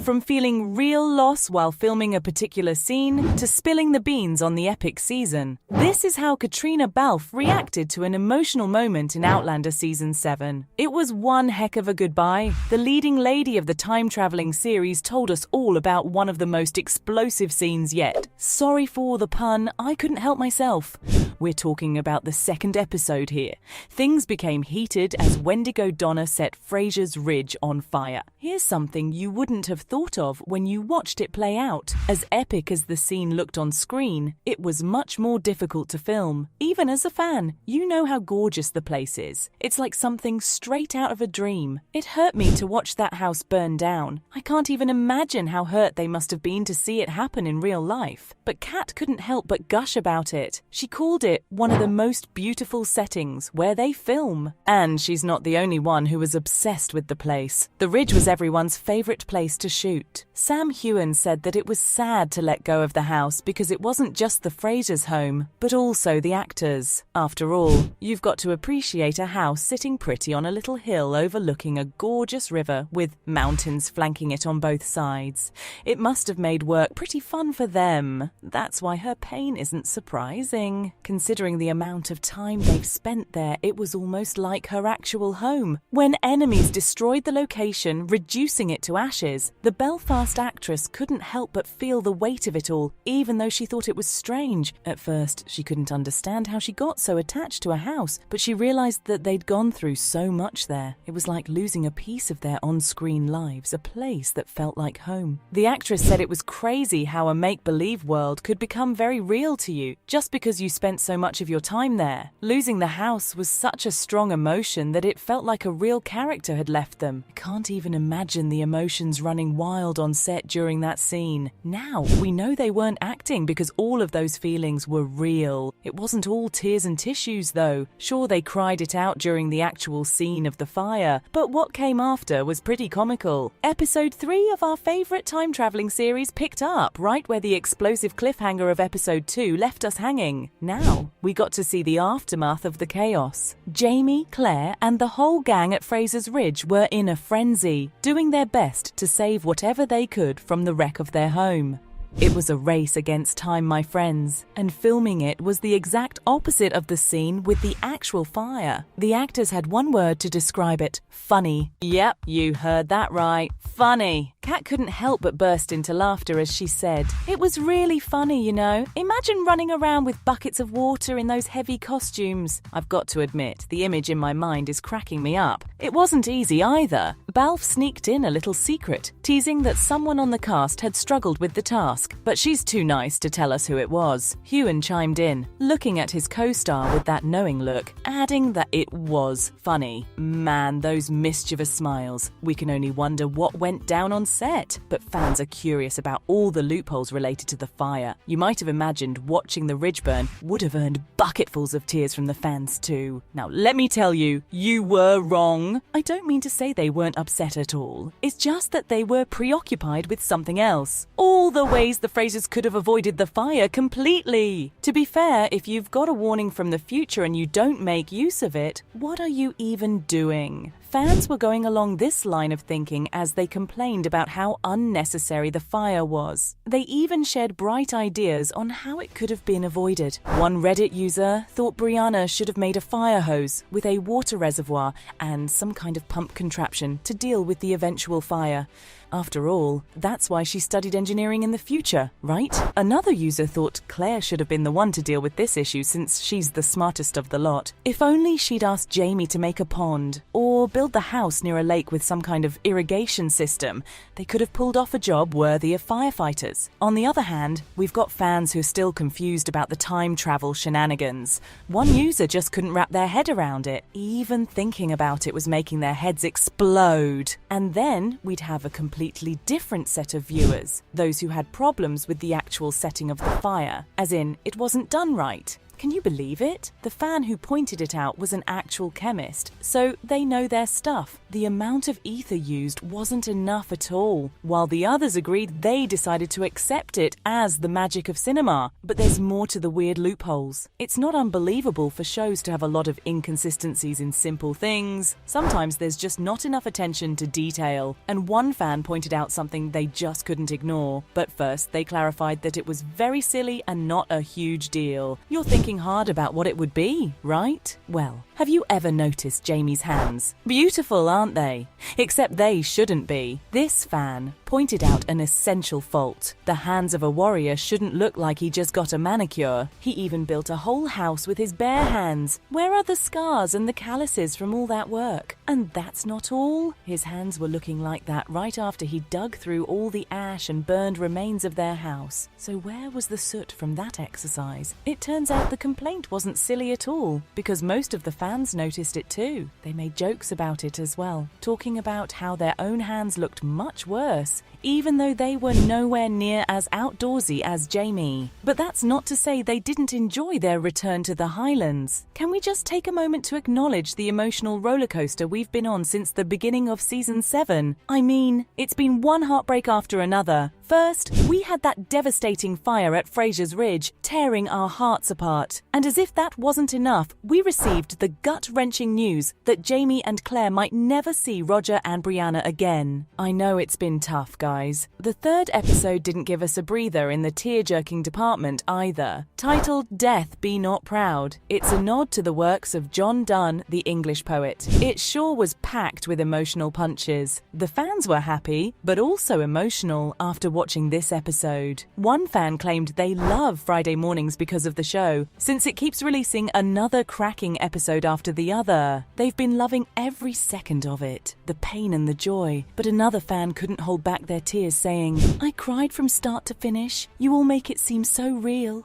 From feeling real loss while filming a particular scene to spilling the beans on the epic season. This is how Caitriona Balfe reacted to an emotional moment in Outlander Season 7. It was one heck of a goodbye. The leading lady of the time-traveling series told us all about one of the most explosive scenes yet. Sorry for the pun, I couldn't help myself. We're talking about the second episode here. Things became heated as Wendigo Donna set Fraser's Ridge on fire. Here's something you wouldn't have thought of when you watched it play out. As epic as the scene looked on screen, it was much more difficult to film. Even as a fan, you know how gorgeous the place is. It's like something straight out of a dream. It hurt me to watch that house burn down. I can't even imagine how hurt they must have been to see it happen in real life. But Kat couldn't help but gush about it. She called it one of the most beautiful settings where they film. And she's not the only one who was obsessed with the place. The Ridge was everyone's favorite place to shoot. Sam Heughan said that it was sad to let go of the house because it wasn't just the Frasers' home, but also the actors. After all, you've got to appreciate a house sitting pretty on a little hill overlooking a gorgeous river with mountains flanking it on both sides. It must have made work pretty fun for them. That's why her pain isn't surprising. Considering the amount of time they've spent there, it was almost like her actual home. When enemies destroyed the location, reducing it to ashes, the Belfast actress couldn't help but feel the weight of it all, even though she thought it was strange. At first, she couldn't understand how she got so attached to a house, but she realized that they'd gone through so much there. It was like losing a piece of their on-screen lives, a place that felt like home. The actress said it was crazy how a make-believe world could become very real to you, just because you spent so much of your time there. Losing the house was such a strong emotion that it felt like a real character had left them. I can't even imagine the emotions running wild on set during that scene. Now, we know they weren't acting because all of those feelings were real. It wasn't all tears and tissues though. Sure, they cried it out during the actual scene of the fire, but what came after was pretty comical. Episode 3 of our favourite time-travelling series picked up right where the explosive cliffhanger of episode 2 left us hanging. Now, we got to see the aftermath of the chaos. Jamie, Claire, and the whole gang at Fraser's Ridge were in a frenzy, doing their best to save whatever they could from the wreck of their home. It was a race against time, my friends, and filming it was the exact opposite of the scene with the actual fire. The actors had one word to describe it: funny. Yep, you heard that right. Funny. Kat couldn't help but burst into laughter as she said, "It was really funny, you know. Imagine running around with buckets of water in those heavy costumes." I've got to admit, the image in my mind is cracking me up. It wasn't easy either. Balfe sneaked in a little secret, teasing that someone on the cast had struggled with the task, but she's too nice to tell us who it was. Heughan chimed in, looking at his co-star with that knowing look, adding that it was funny. Man, those mischievous smiles. We can only wonder what went down on set, but fans are curious about all the loopholes related to the fire. You might have imagined watching the ridge burn would have earned bucketfuls of tears from the fans too. Now let me tell you, you were wrong. I don't mean to say they weren't upset at all. It's just that they were preoccupied with something else. All the ways the Frasers could have avoided the fire completely. To be fair, if you've got a warning from the future and you don't make use of it, what are you even doing? Fans were going along this line of thinking as they complained about how unnecessary the fire was. They even shared bright ideas on how it could have been avoided. One Reddit user thought Brianna should have made a fire hose with a water reservoir and some kind of pump contraption to deal with the eventual fire. After all, that's why she studied engineering in the future, right? Another user thought Claire should have been the one to deal with this issue since she's the smartest of the lot. If only she'd asked Jamie to make a pond or build the house near a lake with some kind of irrigation system, they could have pulled off a job worthy of firefighters. On the other hand, we've got fans who are still confused about the time travel shenanigans. One user just couldn't wrap their head around it. Even thinking about it was making their heads explode. And then we'd have a completely different set of viewers, those who had problems with the actual setting of the fire, as in, it wasn't done right. Can you believe it? The fan who pointed it out was an actual chemist, so they know their stuff. The amount of ether used wasn't enough at all. While the others agreed, they decided to accept it as the magic of cinema. But there's more to the weird loopholes. It's not unbelievable for shows to have a lot of inconsistencies in simple things. Sometimes there's just not enough attention to detail, and one fan pointed out something they just couldn't ignore. But first, they clarified that it was very silly and not a huge deal. You're thinking hard about what it would be, right? Well, have you ever noticed Jamie's hands? Beautiful, aren't they? Except they shouldn't be. This fan pointed out an essential fault. The hands of a warrior shouldn't look like he just got a manicure. He even built a whole house with his bare hands. Where are the scars and the calluses from all that work? And that's not all. His hands were looking like that right after he dug through all the ash and burned remains of their house. So where was the soot from that exercise? It turns out the complaint wasn't silly at all, because most of the fans noticed it too. They made jokes about it as well, talking about how their own hands looked much worse, even though they were nowhere near as outdoorsy as Jamie. But that's not to say they didn't enjoy their return to the Highlands. Can we just take a moment to acknowledge the emotional rollercoaster we've been on since the beginning of season 7? I mean, it's been one heartbreak after another. First, we had that devastating fire at Fraser's Ridge, tearing our hearts apart. And as if that wasn't enough, we received the gut-wrenching news that Jamie and Claire might never see Roger and Brianna again. I know it's been tough, guys. The third episode didn't give us a breather in the tear-jerking department either. Titled Death Be Not Proud, it's a nod to the works of John Donne, the English poet. It sure was packed with emotional punches. The fans were happy, but also emotional after watching this episode. One fan claimed they love Friday mornings because of the show, since it keeps releasing another cracking episode after the other. They've been loving every second of it, the pain and the joy. But another fan couldn't hold back their tears, saying, "I cried from start to finish. You all make it seem so real."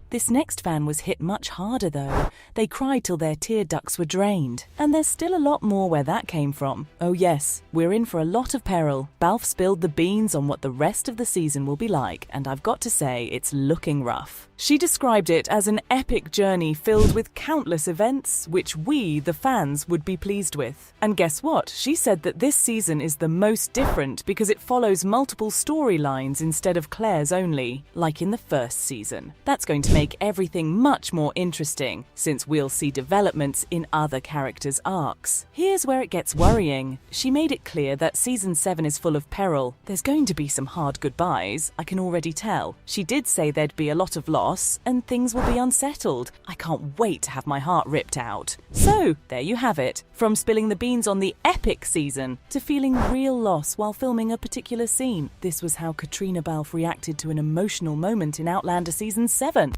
This next fan was hit much harder though. They cried till their tear ducts were drained. And there's still a lot more where that came from. Oh yes, we're in for a lot of peril. Balfe spilled the beans on what the rest of the season will be like, and I've got to say, it's looking rough. She described it as an epic journey filled with countless events, which we, the fans, would be pleased with. And guess what? She said that this season is the most different because it follows multiple storylines instead of Claire's only, like in the first season. That's going to make everything much more interesting, since we'll see developments in other characters' arcs. Here's where it gets worrying. She made it clear that season 7 is full of peril. There's going to be some hard goodbyes, I can already tell. She did say there'd be a lot of loss, and things will be unsettled. I can't wait to have my heart ripped out. So, there you have it. From spilling the beans on the epic season to feeling real loss while filming a particular scene. This was how Caitriona Balfe reacted to an emotional moment in Outlander season 7.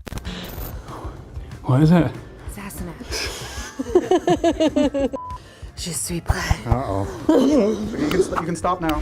What is it? Assassinat. Je suis prêt. Uh-oh. You can stop now.